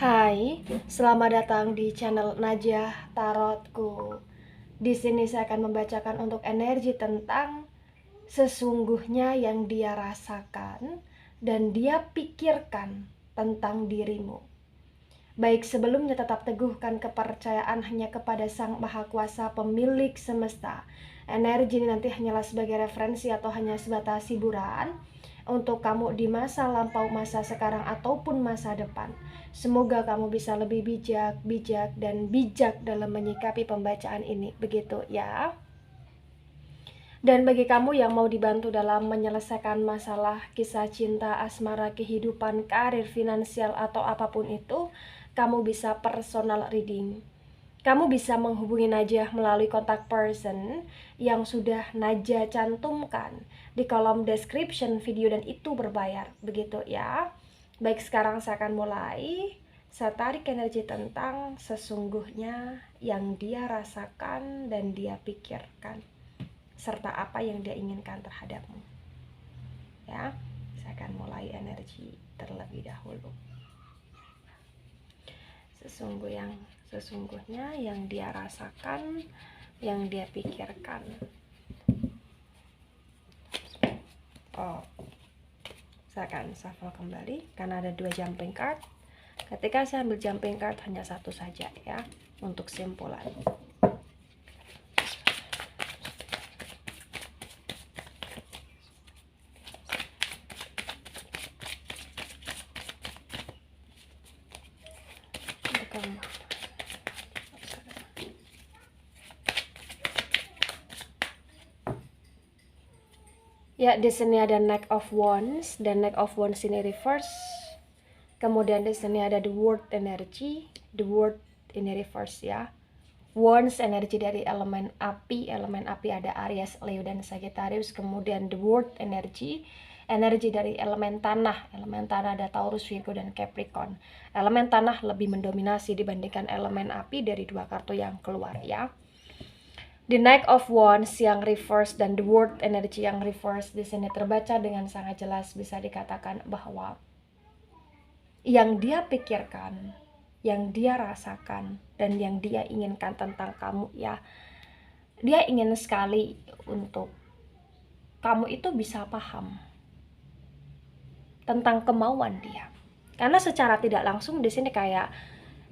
Hai, selamat datang di channel Najah Tarotku. Di sini saya akan membacakan untuk energi tentang sesungguhnya yang dia rasakan dan dia pikirkan tentang dirimu. Baik, sebelumnya tetap teguhkan kepercayaan hanya kepada Sang Maha Kuasa pemilik semesta. Energi ini nanti hanyalah sebagai referensi atau hanya sebatas hiburan untuk kamu di masa lampau, masa sekarang, ataupun masa depan. Semoga kamu bisa lebih bijak dalam menyikapi pembacaan ini. Begitu ya. Dan bagi kamu yang mau dibantu dalam menyelesaikan masalah kisah cinta, asmara, kehidupan, karir, finansial, atau apapun itu, kamu bisa personal reading. Kamu bisa menghubungi Najah melalui kontak person yang sudah Najah cantumkan di kolom description video dan itu berbayar. Begitu ya. Baik, sekarang saya akan mulai. Saya tarik energi tentang sesungguhnya yang dia rasakan dan dia pikirkan, serta apa yang dia inginkan terhadapmu. Ya, saya akan mulai energi terlebih dahulu. Sesungguhnya yang dia rasakan, yang dia pikirkan. Saya akan shuffle kembali karena ada 2 jumping card. Ketika saya ambil jumping card hanya satu saja ya untuk simpulan. Ya, di sini ada Knight of Wands dan Knight of Wands ini reverse. Kemudian di sini ada the World energy, the World ini reverse ya. Wands energi dari elemen api ada Aries, Leo dan Sagittarius. Kemudian the World energi dari elemen tanah ada Taurus, Virgo dan Capricorn. Elemen tanah lebih mendominasi dibandingkan elemen api dari 2 kartu yang keluar ya. The Knight of Wands yang reverse dan the World energy yang reverse di sini terbaca dengan sangat jelas, bisa dikatakan bahwa yang dia pikirkan, yang dia rasakan, dan yang dia inginkan tentang kamu ya, dia ingin sekali untuk kamu itu bisa paham tentang kemauan dia. Karena secara tidak langsung di sini kayak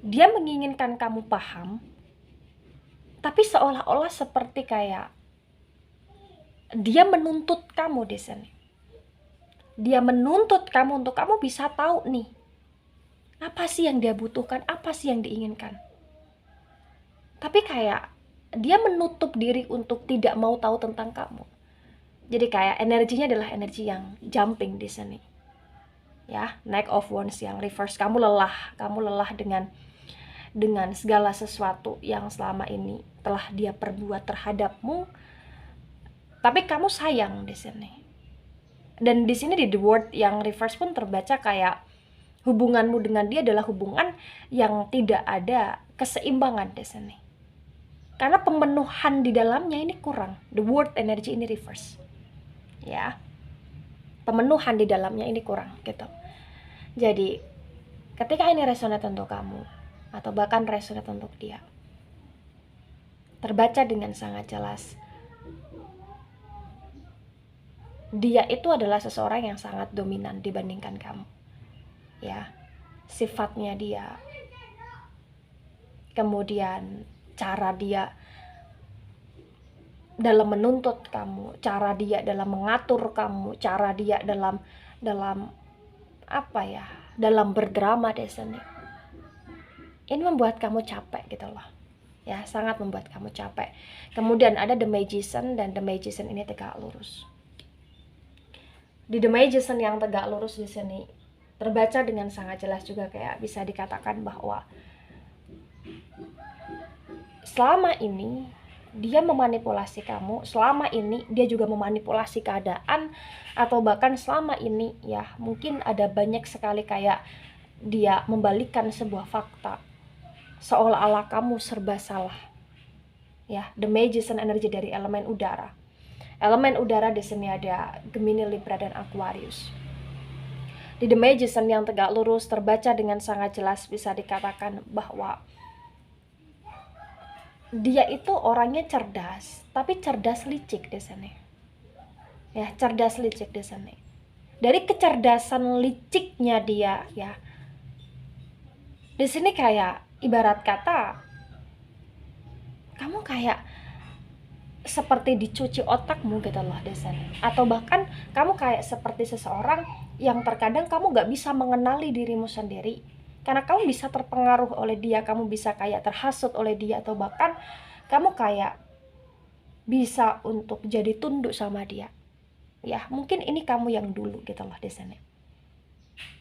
dia menginginkan kamu paham, tapi seolah-olah seperti kayak dia menuntut kamu di sini. Dia menuntut kamu untuk kamu bisa tahu nih, apa sih yang dia butuhkan, apa sih yang diinginkan. Tapi kayak dia menutup diri untuk tidak mau tahu tentang kamu. Jadi kayak energinya adalah energi yang jumping di sini. Ya, Knight of Wands yang reverse, kamu lelah dengan segala sesuatu yang selama ini telah dia perbuat terhadapmu, tapi kamu sayang di sini. Dan di sini di the World yang reverse pun terbaca kayak hubunganmu dengan dia adalah hubungan yang tidak ada keseimbangan di sini. Karena pemenuhan di dalamnya ini kurang. The World energy ini reverse. Ya. Pemenuhan di dalamnya ini kurang gitu. Jadi, ketika ini resonate untuk kamu atau bahkan resonate untuk dia, terbaca dengan sangat jelas dia itu adalah seseorang yang sangat dominan dibandingkan kamu ya. Sifatnya dia, kemudian cara dia dalam menuntut kamu, cara dia dalam mengatur kamu, cara dia dalam apa ya, dalam berdrama di sini, ini membuat kamu capek gitu loh ya, sangat membuat kamu capek. Kemudian ada the Magician dan the Magician ini tegak lurus. Di the Magician yang tegak lurus di sini terbaca dengan sangat jelas juga kayak bisa dikatakan bahwa selama ini dia memanipulasi kamu, selama ini dia juga memanipulasi keadaan, atau bahkan selama ini ya mungkin ada banyak sekali kayak dia membalikkan sebuah fakta seolah-olah kamu serba salah ya. The Magician energi dari elemen udara. Elemen udara di sini ada Gemini, Libra dan Aquarius. Di The Magician yang tegak lurus terbaca dengan sangat jelas, bisa dikatakan bahwa dia itu orangnya cerdas, tapi cerdas licik di sini. Ya, cerdas licik di sini. Dari kecerdasan liciknya dia, ya. Di sini kayak ibarat kata kamu kayak seperti dicuci otakmu gitu loh di sini. Atau bahkan kamu kayak seperti seseorang yang terkadang kamu gak bisa mengenali dirimu sendiri, karena kamu bisa terpengaruh oleh dia, kamu bisa kayak terhasut oleh dia, atau bahkan kamu kayak bisa untuk jadi tunduk sama dia. Ya, mungkin ini kamu yang dulu gitu loh di sini.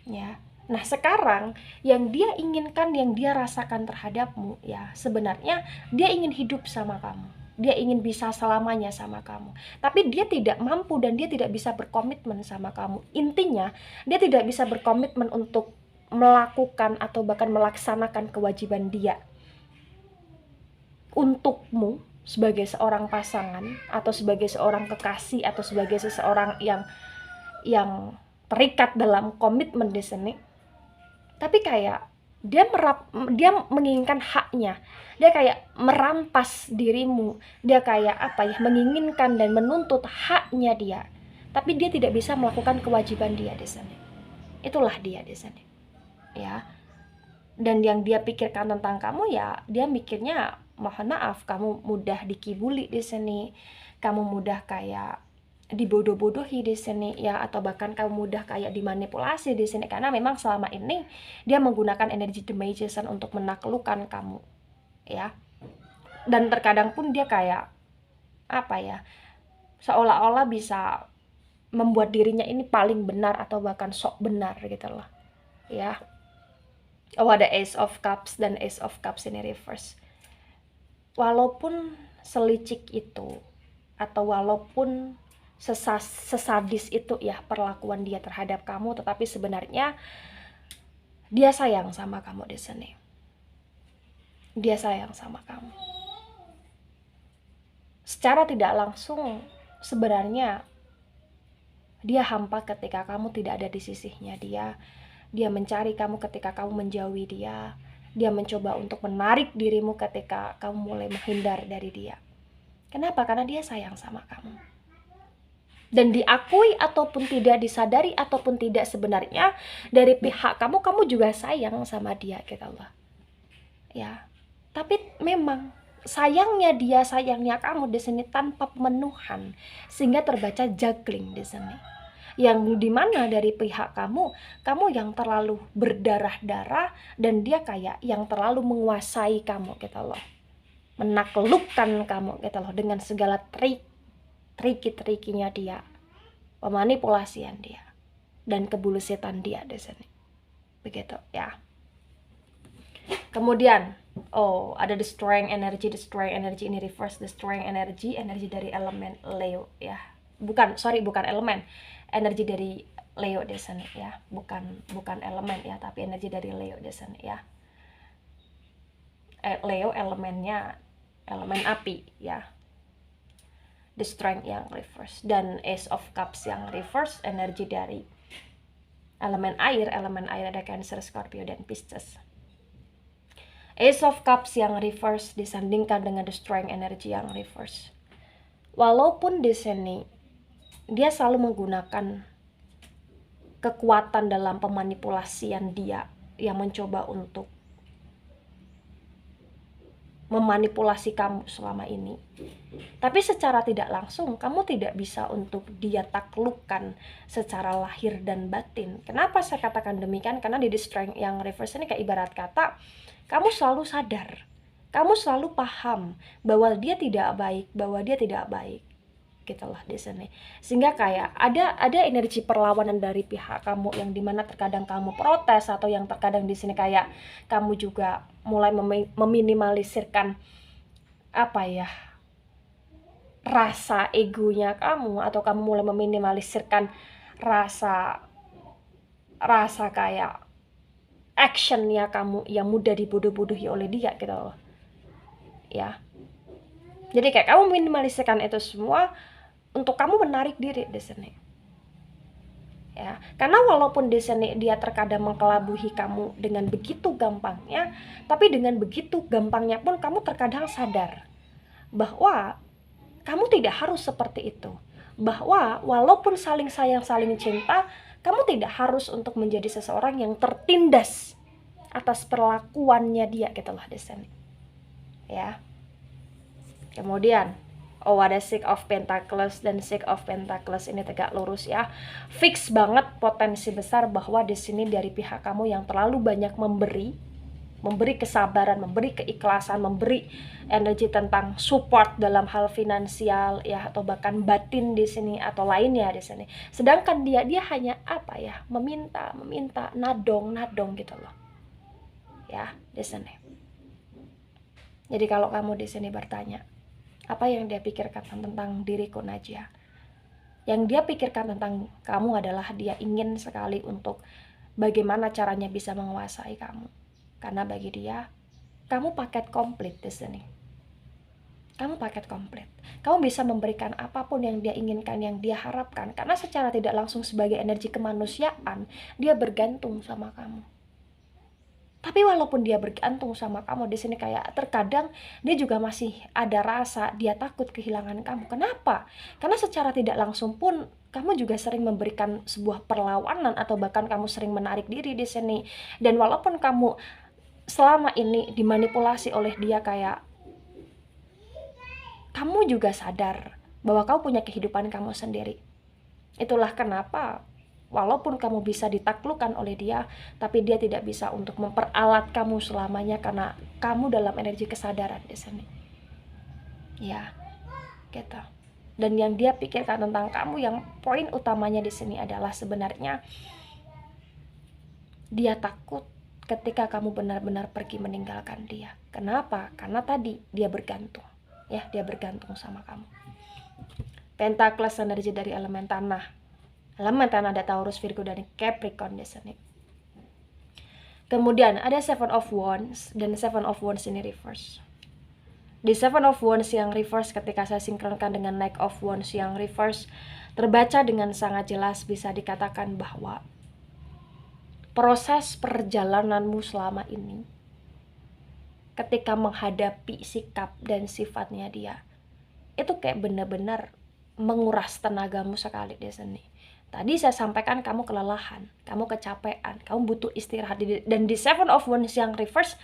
Ya. Nah, sekarang yang dia inginkan, yang dia rasakan terhadapmu, ya sebenarnya dia ingin hidup sama kamu. Dia ingin bisa selamanya sama kamu. Tapi dia tidak mampu dan dia tidak bisa berkomitmen sama kamu. Intinya, dia tidak bisa berkomitmen untuk melakukan atau bahkan melaksanakan kewajiban dia untukmu sebagai seorang pasangan, atau sebagai seorang kekasih, atau sebagai seseorang yang terikat dalam komitmen di sini. Tapi kayak dia menginginkan haknya, dia kayak merampas dirimu, dia kayak menginginkan dan menuntut haknya dia, tapi dia tidak bisa melakukan kewajiban dia di sini. Itulah dia di sini, ya. Dan yang dia pikirkan tentang kamu, ya dia mikirnya, mohon maaf, kamu mudah dikibuli di sini, kamu mudah kayak dibodoh-bodohi di sini, ya, atau bahkan kamu mudah kayak dimanipulasi di sini, karena memang selama ini dia menggunakan energi The Magician untuk menaklukkan kamu, ya. Dan terkadang pun dia kayak seolah-olah bisa membuat dirinya ini paling benar atau bahkan sok benar gitu loh, ya. Oh, ada Ace of Cups dan Ace of Cups ini reverse. Walaupun selicik itu, atau walaupun sesadis itu ya perlakuan dia terhadap kamu, tetapi sebenarnya dia sayang sama kamu di sini. Dia sayang sama kamu. Secara tidak langsung sebenarnya dia hampa ketika kamu tidak ada di sisinya dia. Dia mencari kamu ketika kamu menjauhi dia. Dia mencoba untuk menarik dirimu ketika kamu mulai menghindar dari dia. Kenapa? Karena dia sayang sama kamu. Dan diakui ataupun tidak, disadari ataupun tidak, sebenarnya dari pihak kamu juga sayang sama dia gitu loh, ya. Tapi memang sayangnya dia, sayangnya kamu di sini tanpa pemenuhan, sehingga terbaca juggling di sini, yang dimana dari pihak kamu yang terlalu berdarah-darah, dan dia kayak yang terlalu menguasai kamu gitu loh, menaklukkan kamu gitu loh, dengan segala triki-trikinya dia, pemanipulasian dia, dan kebulusitan dia di sini. Begitu ya. Kemudian, ada destroying energy ini reverse. Destroying energy dari elemen Leo ya. Bukan elemen, energi dari Leo di sini ya. Bukan elemen ya, tapi energi dari Leo di sini ya. Leo elemennya elemen api ya. The Strength yang reverse, dan Ace of Cups yang reverse, energi dari elemen air ada Cancer, Scorpio, dan Pisces. Ace of Cups yang reverse disandingkan dengan The Strength energy yang reverse. Walaupun di sini dia selalu menggunakan kekuatan dalam pemanipulasian dia, yang mencoba untuk memanipulasi kamu selama ini, tapi secara tidak langsung kamu tidak bisa untuk dia taklukkan secara lahir dan batin. Kenapa saya katakan demikian? Karena di The Strength yang reverse ini kayak ibarat kata kamu selalu sadar, kamu selalu paham bahwa dia tidak baik gitu lah di sini, sehingga kayak ada energi perlawanan dari pihak kamu, yang dimana terkadang kamu protes, atau yang terkadang di sini kayak kamu juga mulai meminimalisirkan rasa egonya kamu, atau kamu mulai meminimalisirkan rasa kayak actionnya kamu yang mudah dibodoh-bodohi oleh dia gitu loh, ya. Jadi kayak kamu minimalisirkan itu semua untuk kamu menarik diri di sini, ya. Karena walaupun di sini dia terkadang mengkelabuhi kamu dengan begitu gampangnya, tapi dengan begitu gampangnya pun kamu terkadang sadar bahwa kamu tidak harus seperti itu. Bahwa walaupun saling sayang, saling cinta, kamu tidak harus untuk menjadi seseorang yang tertindas atas perlakuannya dia gitu loh di sini. Ya. Kemudian ada Six of Pentacles, dan Six of Pentacles ini tegak lurus ya. Fix banget potensi besar bahwa di sini dari pihak kamu yang terlalu banyak memberi kesabaran, memberi keikhlasan, memberi energi tentang support dalam hal finansial ya, atau bahkan batin di sini atau lainnya di sini. Sedangkan dia hanya apa ya, meminta, nadong gitu loh. Ya, di sini. Jadi kalau kamu di sini bertanya, apa yang dia pikirkan tentang diriku Najia? Yang dia pikirkan tentang kamu adalah dia ingin sekali untuk bagaimana caranya bisa menguasai kamu. Karena bagi dia, kamu paket komplit di sini. Kamu paket komplit. Kamu bisa memberikan apapun yang dia inginkan, yang dia harapkan. Karena secara tidak langsung sebagai energi kemanusiaan, dia bergantung sama kamu. Tapi walaupun dia bergantung sama kamu di sini, kayak terkadang dia juga masih ada rasa dia takut kehilangan kamu. Kenapa? Karena secara tidak langsung pun kamu juga sering memberikan sebuah perlawanan atau bahkan kamu sering menarik diri di sini. Dan walaupun kamu selama ini dimanipulasi oleh dia, kayak kamu juga sadar bahwa kamu punya kehidupan kamu sendiri. Itulah kenapa walaupun kamu bisa ditaklukkan oleh dia, tapi dia tidak bisa untuk memperalat kamu selamanya karena kamu dalam energi kesadaran di sini. Ya, gitu. Dan yang dia pikirkan tentang kamu, yang poin utamanya di sini adalah sebenarnya dia takut ketika kamu benar-benar pergi meninggalkan dia. Kenapa? Karena tadi dia bergantung. Ya, dia bergantung sama kamu. Pentacles, energi dari elemen tanah. Elemen tanah ada Taurus, Virgo, dan Capricorn di sini. Kemudian ada Seven of Wands, dan Seven of Wands ini reverse. Di Seven of Wands yang reverse, ketika saya sinkronkan dengan Knight of Wands yang reverse, terbaca dengan sangat jelas, bisa dikatakan bahwa proses perjalananmu selama ini, ketika menghadapi sikap dan sifatnya dia, itu kayak benar-benar menguras tenagamu sekali di sini. Tadi saya sampaikan kamu kelelahan, kamu kecapean, kamu butuh istirahat. Dan di Seven of Wands yang reverse,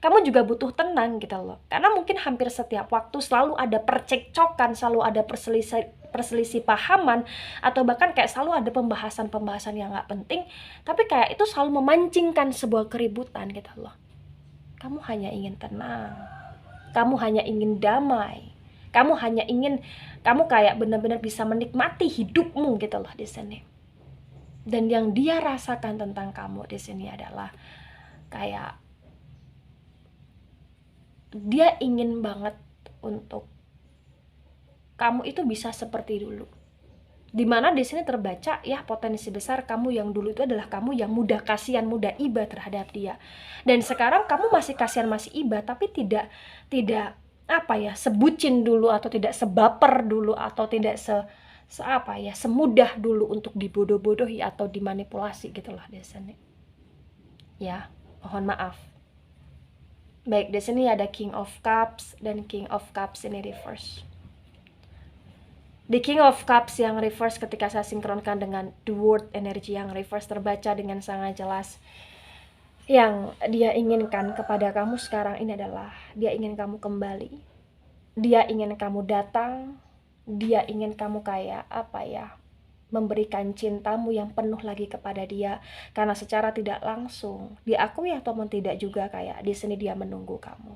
kamu juga butuh tenang gitu loh. Karena mungkin hampir setiap waktu selalu ada percekcokan, selalu ada perselisih pahaman, atau bahkan kayak selalu ada pembahasan-pembahasan yang gak penting, tapi kayak itu selalu memancingkan sebuah keributan gitu loh. Kamu hanya ingin tenang, kamu hanya ingin damai, kamu hanya ingin, kamu kayak benar-benar bisa menikmati hidupmu gitu loh di sini. Dan yang dia rasakan tentang kamu di sini adalah kayak dia ingin banget untuk kamu itu bisa seperti dulu. Dimana di sini terbaca ya potensi besar kamu yang dulu itu adalah kamu yang mudah kasihan, mudah iba terhadap dia. Dan sekarang kamu masih kasihan, masih iba, tapi tidak apa ya, sebucin dulu, atau tidak sebaper dulu, atau tidak semudah dulu untuk dibodoh-bodohi atau dimanipulasi gitulah di sini. Ya, mohon maaf. Baik, di sini ada King of Cups, dan King of Cups ini reverse. Di King of Cups yang reverse, ketika saya sinkronkan dengan The World energi yang reverse, terbaca dengan sangat jelas. Yang dia inginkan kepada kamu sekarang ini adalah dia ingin kamu kembali, dia ingin kamu datang, dia ingin kamu kayak apa ya, memberikan cintamu yang penuh lagi kepada dia. Karena secara tidak langsung diakui ataupun tidak juga, kayak di sini dia menunggu kamu.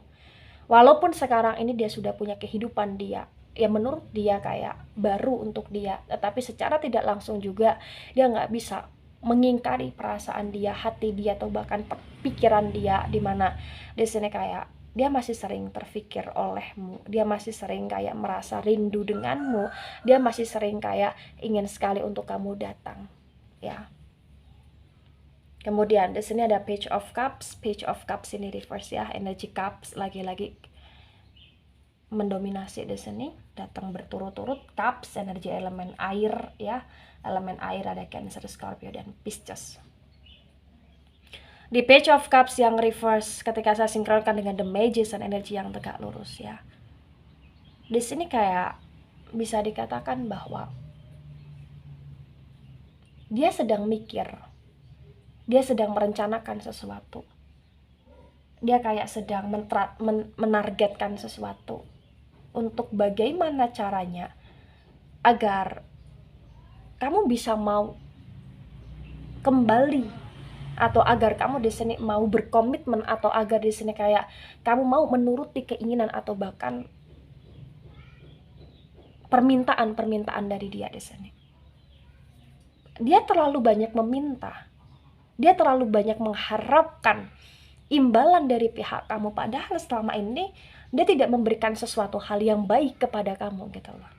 Walaupun sekarang ini dia sudah punya kehidupan dia yang menurut dia kayak baru untuk dia, tetapi secara tidak langsung juga dia nggak bisa mengingkari perasaan dia, hati dia, atau bahkan pikiran dia, dimana di sini kayak dia masih sering terfikir olehmu, dia masih sering kayak merasa rindu denganmu, dia masih sering kayak ingin sekali untuk kamu datang, ya. Kemudian di sini ada Page of Cups ini reverse ya, energi Cups lagi-lagi. mendominasi di sini, datang berturut-turut. Cups, energi elemen air ya, elemen air ada Cancer, Scorpio, dan Pisces. Di Page of Cups yang reverse ketika saya sinkronkan dengan The Magician, energi yang tegak lurus ya. Di sini kayak bisa dikatakan bahwa dia sedang mikir, dia sedang merencanakan sesuatu, dia kayak sedang menargetkan sesuatu untuk bagaimana caranya agar kamu bisa mau kembali, atau agar kamu di sini mau berkomitmen, atau agar di sini kayak kamu mau menuruti keinginan atau bahkan permintaan dari dia di sini. Dia terlalu banyak meminta, dia terlalu banyak mengharapkan imbalan dari pihak kamu, padahal selama ini dia tidak memberikan sesuatu hal yang baik kepada kamu gitu loh.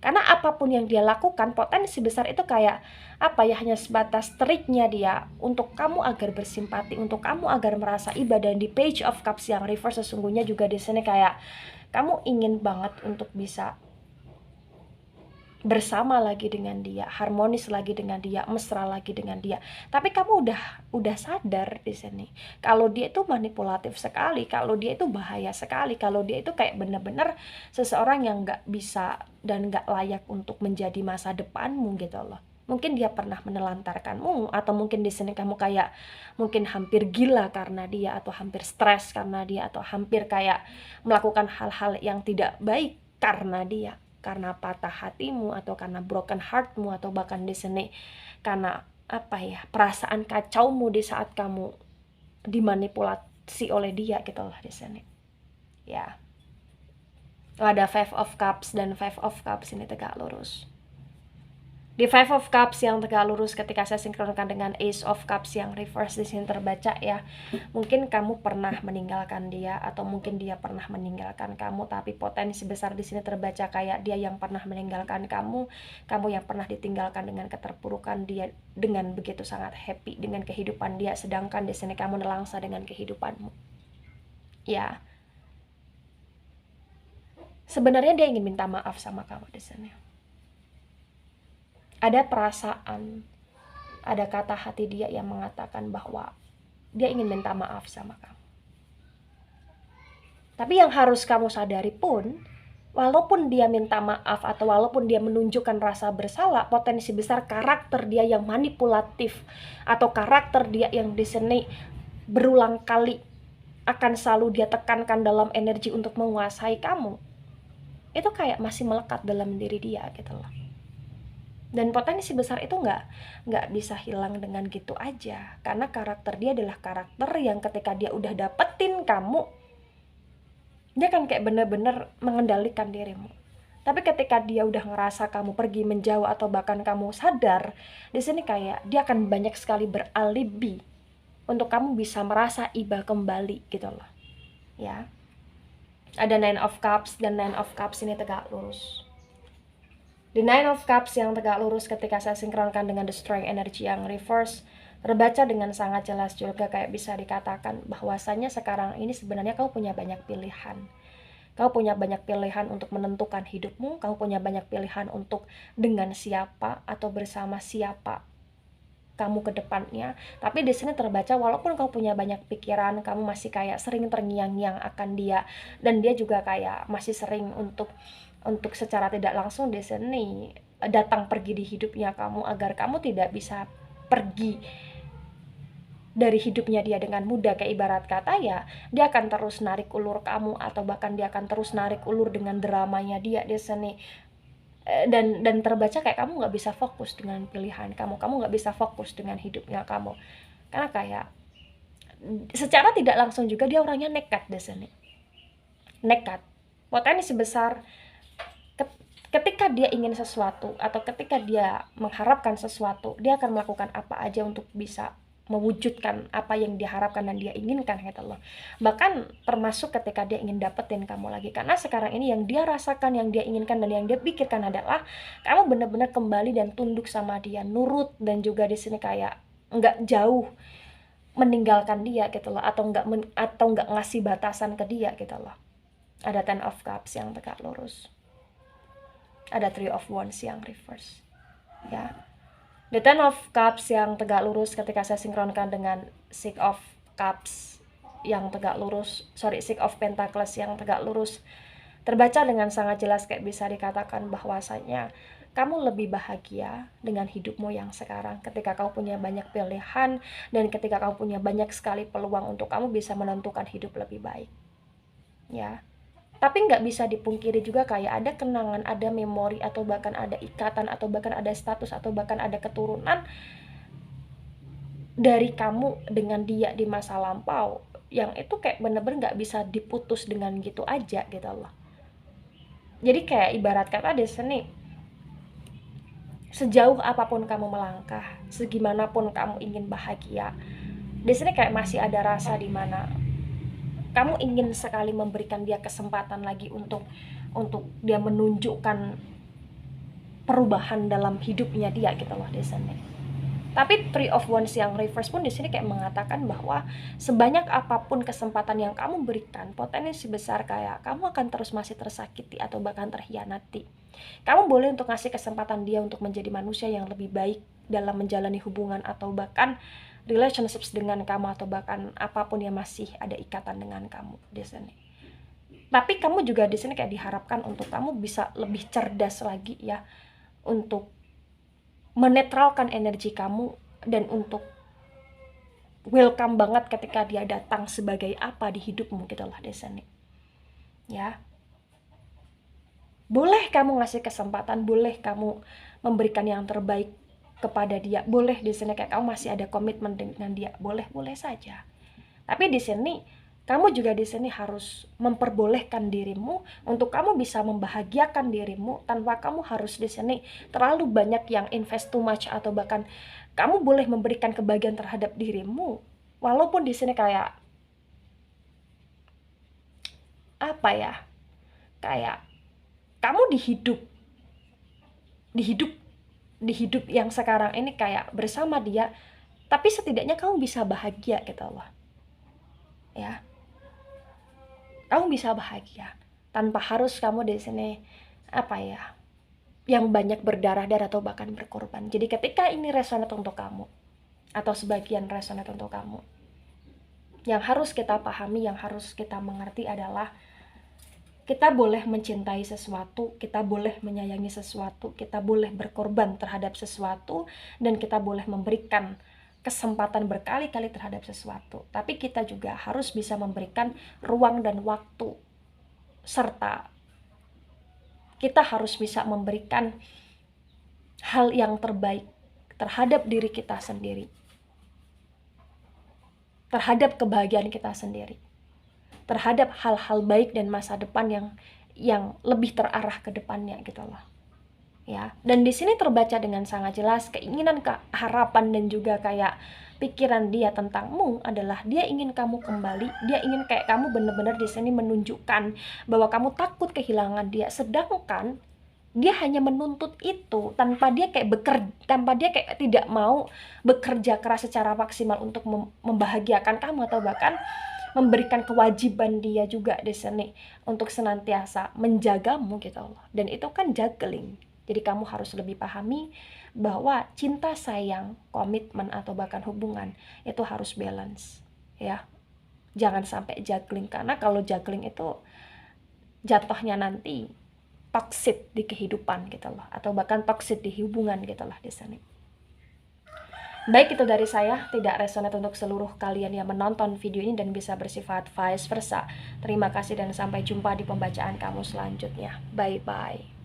Karena apapun yang dia lakukan, potensi besar itu kayak apa ya, hanya sebatas triknya dia untuk kamu agar bersimpati, untuk kamu agar merasa iba. Dan di Page of Cups yang reverse sesungguhnya juga di sini kayak kamu ingin banget untuk bisa bersama lagi dengan dia, harmonis lagi dengan dia, mesra lagi dengan dia. Tapi kamu udah sadar di sini kalau dia itu manipulatif sekali, kalau dia itu bahaya sekali, kalau dia itu kayak bener-bener seseorang yang nggak bisa dan nggak layak untuk menjadi masa depanmu gitu loh. Mungkin dia pernah menelantarkanmu, atau mungkin di sini kamu kayak mungkin hampir gila karena dia, atau hampir stres karena dia, atau hampir kayak melakukan hal-hal yang tidak baik karena dia, karena patah hatimu, atau karena broken heartmu, atau bahkan di sini karena apa ya, perasaan kacaumu di saat kamu dimanipulasi oleh dia gitu lah di sini. Ya. Ada Five of Cups, dan Five of Cups ini tegak lurus. Di Five of Cups yang tegak lurus ketika saya sinkronkan dengan Ace of Cups yang reverse di sini terbaca ya. Mungkin kamu pernah meninggalkan dia, atau mungkin dia pernah meninggalkan kamu, tapi potensi besar di sini terbaca kayak dia yang pernah meninggalkan kamu, kamu yang pernah ditinggalkan dengan keterpurukan, dia dengan begitu sangat happy dengan kehidupan dia, sedangkan di sini kamu nelangsa dengan kehidupanmu. Ya. Sebenarnya dia ingin minta maaf sama kamu di sini. Ada perasaan, ada kata hati dia yang mengatakan bahwa dia ingin minta maaf sama kamu. Tapi yang harus kamu sadari pun, walaupun dia minta maaf atau walaupun dia menunjukkan rasa bersalah, potensi besar karakter dia yang manipulatif, atau karakter dia yang di sini berulang kali akan selalu dia tekankan dalam energi untuk menguasai kamu, itu kayak masih melekat dalam diri dia gitu loh. Dan potensi besar itu nggak bisa hilang dengan gitu aja, karena karakter dia adalah karakter yang ketika dia udah dapetin kamu, dia kan kayak bener-bener mengendalikan dirimu. Tapi ketika dia udah ngerasa kamu pergi menjauh, atau bahkan kamu sadar, di sini kayak dia akan banyak sekali beralibi untuk kamu bisa merasa iba kembali gitu loh. Ya. Ada Nine of Cups, dan Nine of Cups ini tegak lurus. The Nine of Cups yang tegak lurus ketika saya sinkronkan dengan The Strength energy yang reverse terbaca dengan sangat jelas juga, kayak bisa dikatakan bahwasanya sekarang ini sebenarnya kau punya banyak pilihan. Kau punya banyak pilihan untuk menentukan hidupmu, kau punya banyak pilihan untuk dengan siapa atau bersama siapa kamu ke depannya. Tapi di sini terbaca walaupun kau punya banyak pikiran, kamu masih kayak sering terngiang-ngiang akan dia, dan dia juga kayak masih sering untuk secara tidak langsung di sini datang pergi di hidupnya kamu, agar kamu tidak bisa pergi dari hidupnya dia dengan mudah. Kayak ibarat kata ya, dia akan terus narik ulur kamu, atau bahkan dia akan terus narik ulur dengan dramanya dia di sini. Dan terbaca kayak kamu nggak bisa fokus dengan pilihan kamu nggak bisa fokus dengan hidupnya kamu, karena kayak secara tidak langsung juga dia orangnya nekat di sini. Nekat, potensi besar ketika dia ingin sesuatu, atau ketika dia mengharapkan sesuatu, dia akan melakukan apa aja untuk bisa mewujudkan apa yang diharapkan dan dia inginkan gitu loh. Bahkan termasuk ketika dia ingin dapetin kamu lagi, karena sekarang ini yang dia rasakan, yang dia inginkan, dan yang dia pikirkan adalah kamu benar-benar kembali dan tunduk sama dia, nurut, dan juga di sini kayak nggak jauh meninggalkan dia gitu loh, atau nggak ngasih batasan ke dia gitu loh. Ada Ten of Cups yang tegak lurus. Ada Three of Wands yang reverse. Ya. The Ten of Cups yang tegak lurus ketika saya sinkronkan dengan Six of Cups yang tegak lurus, Six of Pentacles yang tegak lurus, terbaca dengan sangat jelas kayak bisa dikatakan bahwasanya kamu lebih bahagia dengan hidupmu yang sekarang ketika kamu punya banyak pilihan dan ketika kamu punya banyak sekali peluang untuk kamu bisa menentukan hidup lebih baik. Ya. Tapi nggak bisa dipungkiri juga kayak ada kenangan, ada memori, atau bahkan ada ikatan, atau bahkan ada status, atau bahkan ada keturunan dari kamu dengan dia di masa lampau yang itu kayak bener-bener nggak bisa diputus dengan gitu aja gitu loh. Jadi kayak ibarat kata di sini, sejauh apapun kamu melangkah, segimanapun kamu ingin bahagia, di sini kayak masih ada rasa di mana kamu ingin sekali memberikan dia kesempatan lagi untuk dia menunjukkan perubahan dalam hidupnya dia gitu loh di sini. Tapi Three of Wands yang reverse pun di sini kayak mengatakan bahwa sebanyak apapun kesempatan yang kamu berikan, potensi besar kayak kamu akan terus masih tersakiti atau bahkan terhianati. Kamu boleh untuk ngasih kesempatan dia untuk menjadi manusia yang lebih baik dalam menjalani hubungan atau bahkan relationships dengan kamu atau bahkan apapun yang masih ada ikatan dengan kamu di sini. Tapi kamu juga di sini kayak diharapkan untuk kamu bisa lebih cerdas lagi ya, untuk menetralkan energi kamu dan untuk welcome banget ketika dia datang sebagai apa di hidupmu gitu lah di sini. Ya. Boleh kamu ngasih kesempatan, boleh kamu memberikan yang terbaik kepada dia, boleh di sini kayak kamu masih ada komitmen dengan dia, boleh saja. Tapi di sini kamu juga di sini harus memperbolehkan dirimu untuk kamu bisa membahagiakan dirimu tanpa kamu harus di sini terlalu banyak yang invest too much atau bahkan kamu boleh memberikan kebahagiaan terhadap dirimu walaupun di sini kayak apa ya? Kayak kamu di hidup yang sekarang ini kayak bersama dia, tapi setidaknya kamu bisa bahagia gitu loh. Ya. Kamu bisa bahagia tanpa harus kamu di sini apa ya? Yang banyak berdarah-darah atau bahkan berkorban. Jadi ketika ini resonate untuk kamu atau sebagian resonate untuk kamu, yang harus kita pahami, yang harus kita mengerti adalah kita boleh mencintai sesuatu, kita boleh menyayangi sesuatu, kita boleh berkorban terhadap sesuatu, dan kita boleh memberikan kesempatan berkali-kali terhadap sesuatu. Tapi kita juga harus bisa memberikan ruang dan waktu, serta kita harus bisa memberikan hal yang terbaik terhadap diri kita sendiri, terhadap kebahagiaan kita sendiri, terhadap hal-hal baik dan masa depan yang lebih terarah ke depannya gitu loh. Ya, dan di sini terbaca dengan sangat jelas keinginan, harapan dan juga kayak pikiran dia tentangmu adalah dia ingin kamu kembali, dia ingin kayak kamu benar-benar di sini menunjukkan bahwa kamu takut kehilangan dia, sedangkan dia hanya menuntut itu tanpa dia kayak tidak mau bekerja keras secara maksimal untuk membahagiakan kamu atau bahkan memberikan kewajiban dia juga di sini untuk senantiasa menjagamu gitu loh. Dan itu kan juggling. Jadi kamu harus lebih pahami bahwa cinta, sayang, komitmen atau bahkan hubungan itu harus balance ya. Jangan sampai juggling, karena kalau juggling itu jatuhnya nanti toxic di kehidupan gitu loh, atau bahkan toxic di hubungan gitu lah di sini. Baik, itu dari saya, tidak resonate untuk seluruh kalian yang menonton video ini dan bisa bersifat vice versa. Terima kasih dan sampai jumpa di pembacaan kamu selanjutnya. Bye-bye.